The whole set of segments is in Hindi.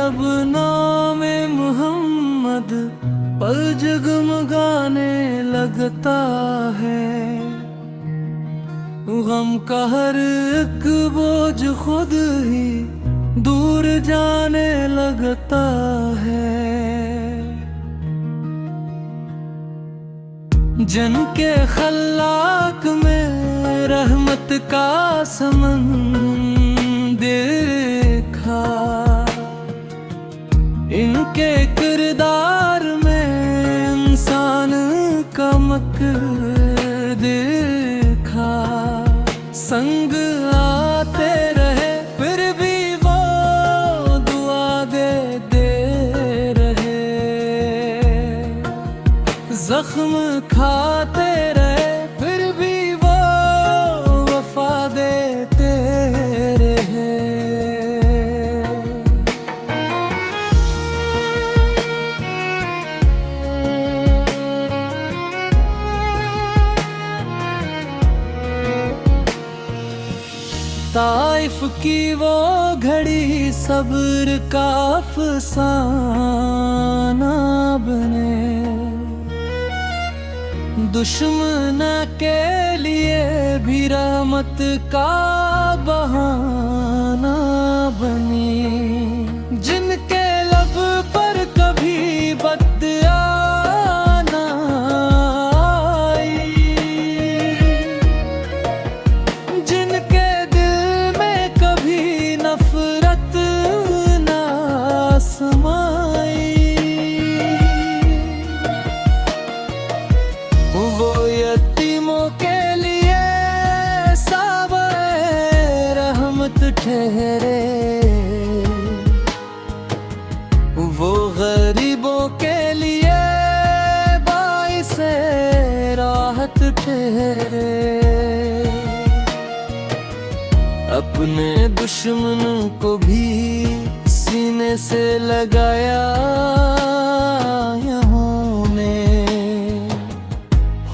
जब नामे मोहम्मद पल जगमगाने लगता है, गम का हर एक बोझ खुद ही दूर जाने लगता है। जिनके खल्लाक में रहमत का समंदर देखा, इनके किरदार में इंसान का मकर देखा। संग आते रहे फिर भी वो दुआ देते रहे, जख्म खाते रहे फिर भी वो वफा देते रहे। ताइफ की वो घड़ी सब्र का अफसाना बने, दुश्मन के लिए भी रहमत का बहाना बनी। जिनके लब पर कभी बद्दुआ ना आई, जिनके दिल में कभी नफरत ना समाई, वो यतीमों के लिए साबे रहमत ठहरे, वो गरीबों के लिए बाइसे राहत ठहरे। अपने दुश्मन को भी सीने से लगाया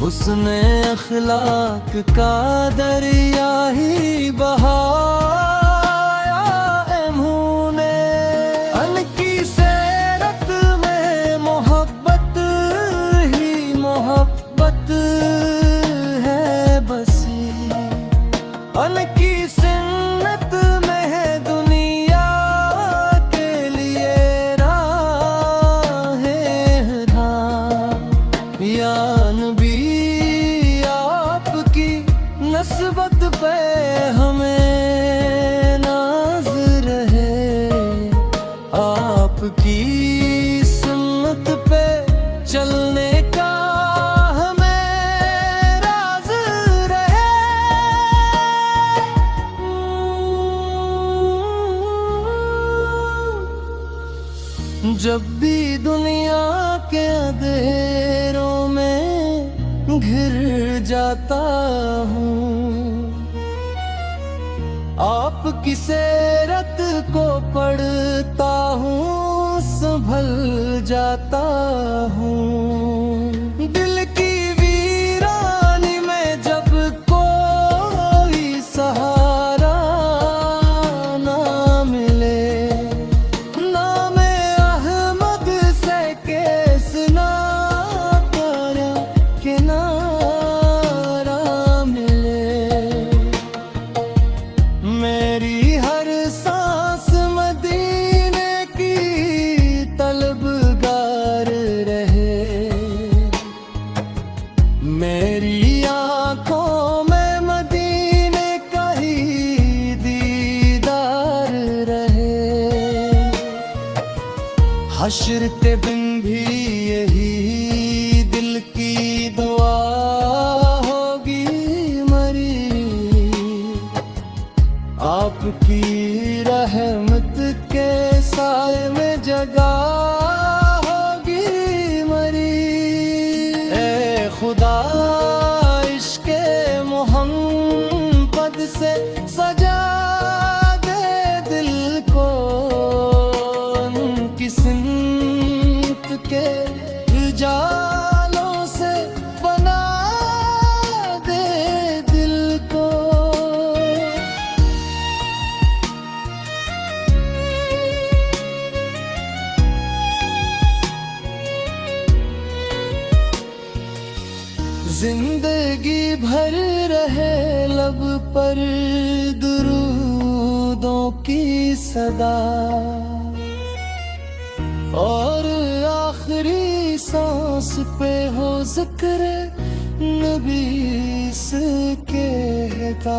उसने, अखलाक का दरिया ही बहाया इन्होंने। अनकी सेरत में मोहब्बत ही मोहब्बत है बसी, अनकी सुन्नत में है दुनिया के लिए राहें या नबी, नस्बत पे हमें नाज रहे, आपकी सुन्नत पे चलने का हमें राज रहे। जब भी दुनिया के अंधेरों में घिर जाता हूँ, आपकी सीरत को पढ़ता हूँ, संभल जाता हूँ। दिल की वीरानी में जब कोई सहारा ना मिले, नामे अहमद से केस ना करा के ना मेरी हर सांस मदीने की तलबगार रहे, मेरी आंखों में मदीने का ही दीदार रहे। हश्र के दिन भी यही दिल की दुआ होगी मरी, आपकी रहमत के साए में जगह होगी मरी। ए खुदा इश्क़े मोहम्मद से सजा दे दिल को, उनकी सिमत के जालों से बना दे दिल को। जिंदगी भर रहे लब पर दुरूदों की सदा, और आखिरी सांस पे हो जिक्र नबी से कहता।